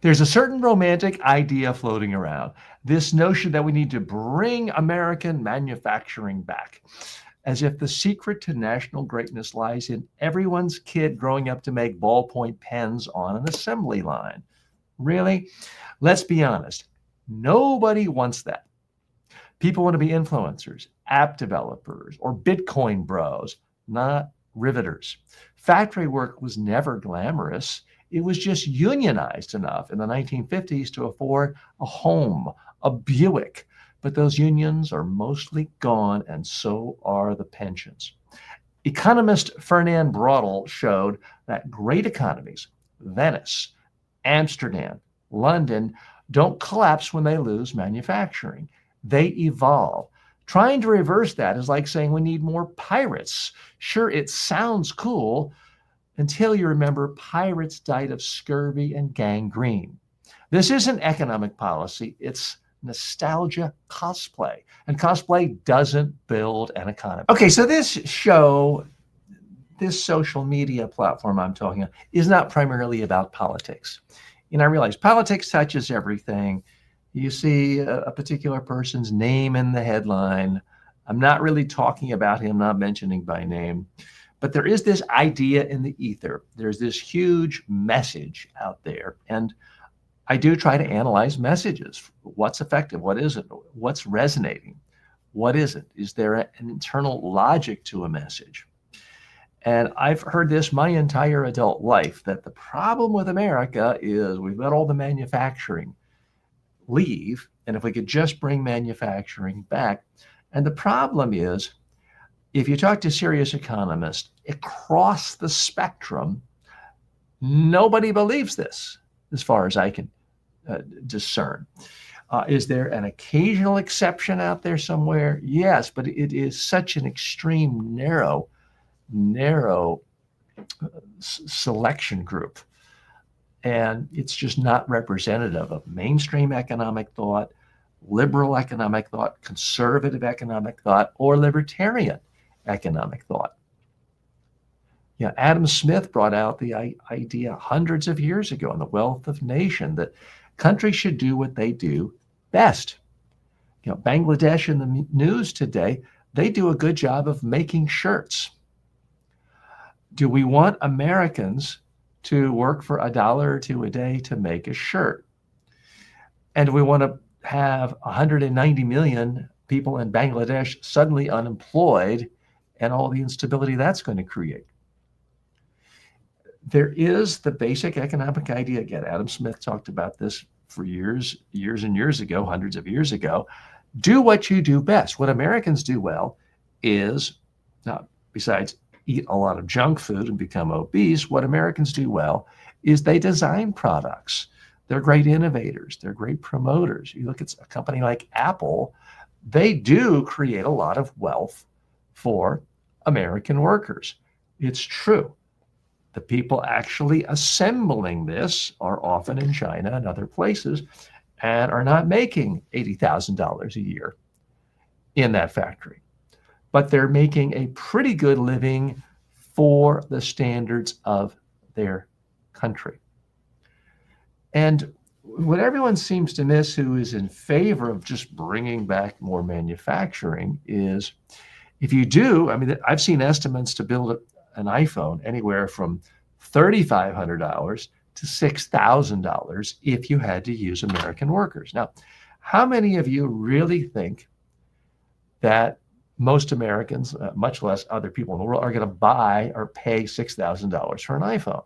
There's a certain romantic idea floating around, this notion that we need to bring American manufacturing back, as if the secret to national greatness lies in everyone's kid growing up to make ballpoint pens on an assembly line. Really? Let's be honest. Nobody wants that. People want to be influencers, app developers, or Bitcoin bros, not riveters. Factory work was never glamorous. It was just unionized enough in the 1950s to afford a home, a Buick. But those unions are mostly gone, and so are the pensions. Economist Fernand Braudel showed that great economies, Venice, Amsterdam, London, don't collapse when they lose manufacturing. They evolve. Trying to reverse that is like saying we need more pirates. Sure, it sounds cool until you remember pirates died of scurvy and gangrene. This isn't economic policy, it's nostalgia cosplay. And cosplay doesn't build an economy. Okay, so this social media platform I'm talking about is not primarily about politics. And I realize politics touches everything. You see a particular person's name in the headline. I'm not really talking about him, not mentioning by name. But there is this idea in the ether. There's this huge message out there. And I do try to analyze messages. What's effective? What isn't? What's resonating? What isn't? Is there an internal logic to a message? And I've heard this my entire adult life, that the problem with America is we've let all the manufacturing leave, and if we could just bring manufacturing back. And the problem is, if you talk to serious economists across the spectrum, nobody believes this, as far as I can discern. Is there an occasional exception out there somewhere? Yes, but it is such an extreme, narrow selection group. And it's just not representative of mainstream economic thought, liberal economic thought, conservative economic thought, or libertarian economic thought. Yeah, Adam Smith brought out the idea hundreds of years ago in The Wealth of Nations that countries should do what they do best. Bangladesh in the news today, they do a good job of making shirts. Do we want Americans to work for $1 or $2 a day to make a shirt? And do we want to have 190 million people in Bangladesh suddenly unemployed and all the instability that's going to create? There is the basic economic idea. Again, Adam Smith talked about this for years and years ago, hundreds of years ago. Do what you do best. What Americans do well is, besides eat a lot of junk food and become obese, what Americans do well is they design products. They're great innovators. They're great promoters. You look at a company like Apple, they do create a lot of wealth for American workers. It's true. The people actually assembling this are often in China and other places and are not making $80,000 a year in that factory. But they're making a pretty good living for the standards of their country. And what everyone seems to miss who is in favor of just bringing back more manufacturing is, if you do, I've seen estimates to build an iPhone anywhere from $3,500 to $6,000 if you had to use American workers. Now, how many of you really think that most Americans, much less other people in the world, are going to buy or pay $6,000 for an iPhone?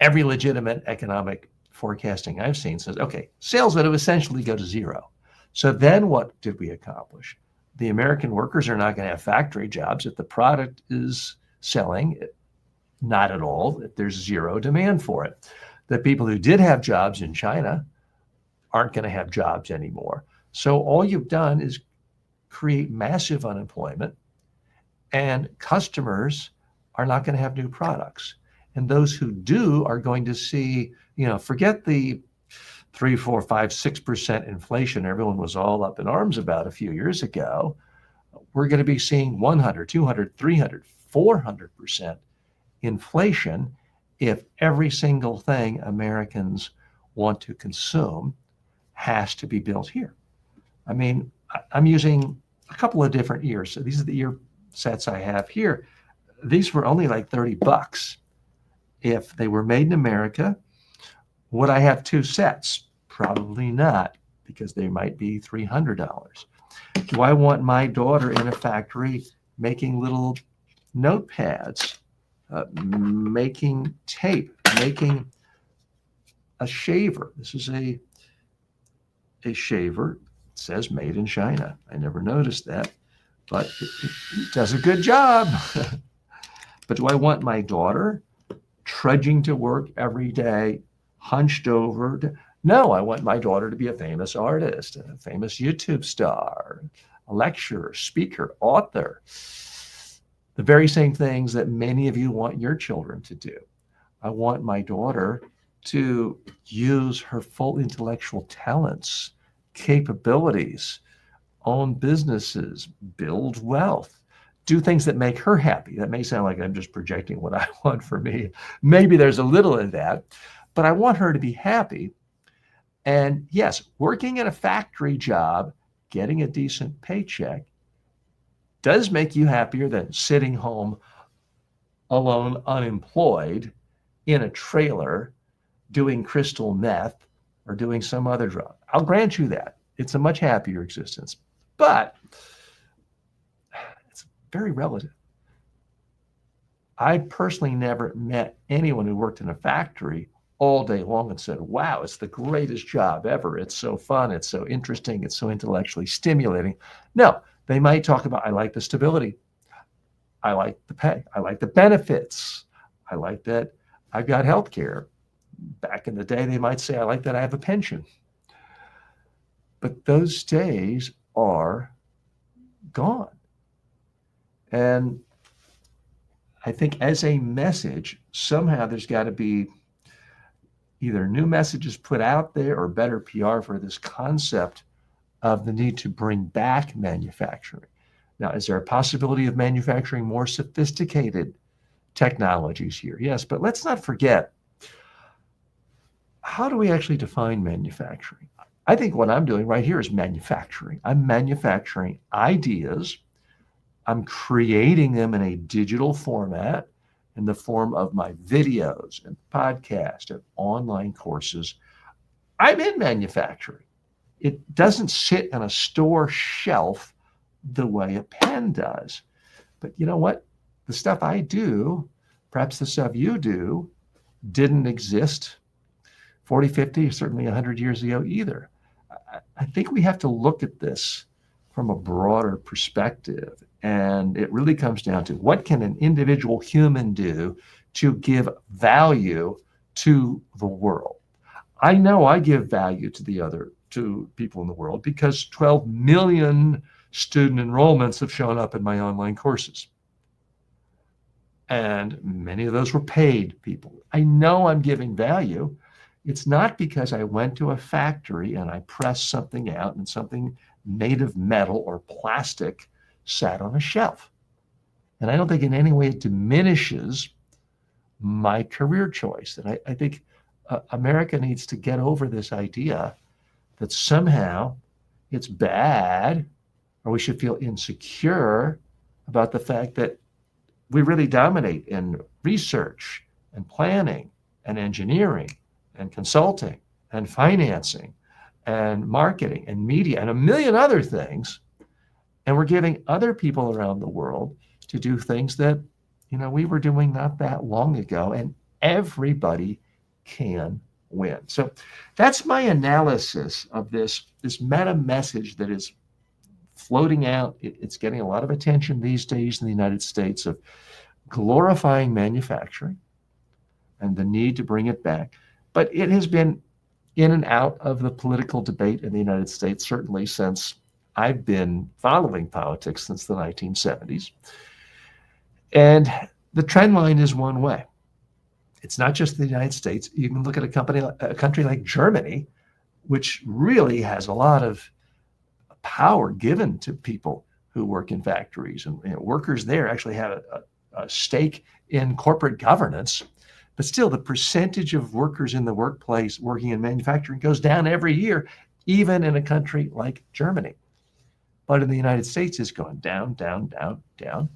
Every legitimate economic forecasting I've seen says, okay, sales would have essentially go to zero. So then what did we accomplish? The American workers are not going to have factory jobs if the product is selling. Not at all, if there's zero demand for it. The people who did have jobs in China aren't going to have jobs anymore. So all you've done is create massive unemployment, and customers are not going to have new products. And those who do are going to see, forget the 3, 4, 5, 6% inflation everyone was all up in arms about a few years ago. We're going to be seeing 100, 200, 300, 400% inflation. if every single thing Americans want to consume has to be built here. I mean, I'm using a couple of different ears. So these are the ear sets I have here. These were only like $30. If they were made in America, would I have two sets? Probably not, because they might be $300. Do I want my daughter in a factory making little notepads, making tape, making a shaver? This is a shaver. It says made in China. I never noticed that, but it does a good job. But do I want my daughter trudging to work every day, hunched over? No, I want my daughter to be a famous artist, a famous YouTube star, a lecturer, speaker, author. The very same things that many of you want your children to do. I want my daughter to use her full intellectual talents, capabilities, own businesses, build wealth, do things that make her happy. That may sound like I'm just projecting what I want for me. Maybe there's a little of that, but I want her to be happy. And yes, working in a factory job, getting a decent paycheck does make you happier than sitting home alone, unemployed, in a trailer, doing crystal meth or doing some other drug. I'll grant you that. It's a much happier existence, but it's very relative. I personally never met anyone who worked in a factory all day long and said, wow, it's the greatest job ever. It's so fun. It's so interesting. It's so intellectually stimulating. No, they might talk about, I like the stability. I like the pay. I like the benefits. I like that I've got health care. Back in the day, they might say, I like that I have a pension. But those days are gone. And I think as a message, somehow there's got to be either new messages put out there or better PR for this concept of the need to bring back manufacturing. Now, is there a possibility of manufacturing more sophisticated technologies here? Yes, but let's not forget, how do we actually define manufacturing? I think what I'm doing right here is manufacturing. I'm manufacturing ideas. I'm creating them in a digital format in the form of my videos and podcasts and online courses. I'm in manufacturing. It doesn't sit on a store shelf the way a pen does. But you know what? The stuff I do, perhaps the stuff you do, didn't exist 40, 50, certainly 100 years ago either. I think we have to look at this from a broader perspective. And it really comes down to, what can an individual human do to give value to the world? I know I give value to people in the world because 12 million student enrollments have shown up in my online courses. And many of those were paid people. I know I'm giving value. It's not because I went to a factory and I pressed something out and something made of metal or plastic sat on a shelf. And I don't think in any way it diminishes my career choice. And I think America needs to get over this idea that somehow it's bad or we should feel insecure about the fact that we really dominate in research and planning and engineering and consulting and financing and marketing and media and a million other things. And we're giving other people around the world to do things that, we were doing not that long ago, and everybody can win. So that's my analysis of this meta message that is floating out. It's getting a lot of attention these days in the United States, of glorifying manufacturing and the need to bring it back. But it has been in and out of the political debate in the United States, certainly since I've been following politics since the 1970s. And the trend line is one way. It's not just the United States. You can look at a country like Germany, which really has a lot of power given to people who work in factories. And workers there actually have a stake in corporate governance But still, the percentage of workers in the workplace working in manufacturing goes down every year, even in a country like Germany. But in the United States, it's going down, down, down, down.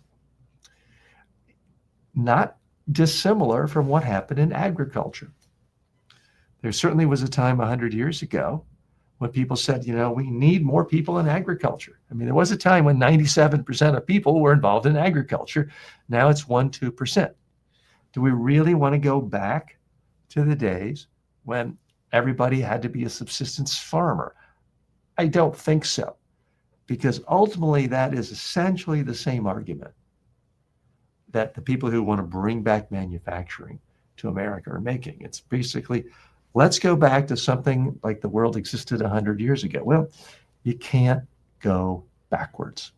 Not dissimilar from what happened in agriculture. There certainly was a time 100 years ago when people said, we need more people in agriculture. I mean, there was a time when 97% of people were involved in agriculture. Now it's 1-2%. Do we really want to go back to the days when everybody had to be a subsistence farmer? I don't think so, because ultimately that is essentially the same argument that the people who want to bring back manufacturing to America are making. It's basically, let's go back to something like the world existed 100 years ago. Well, you can't go backwards.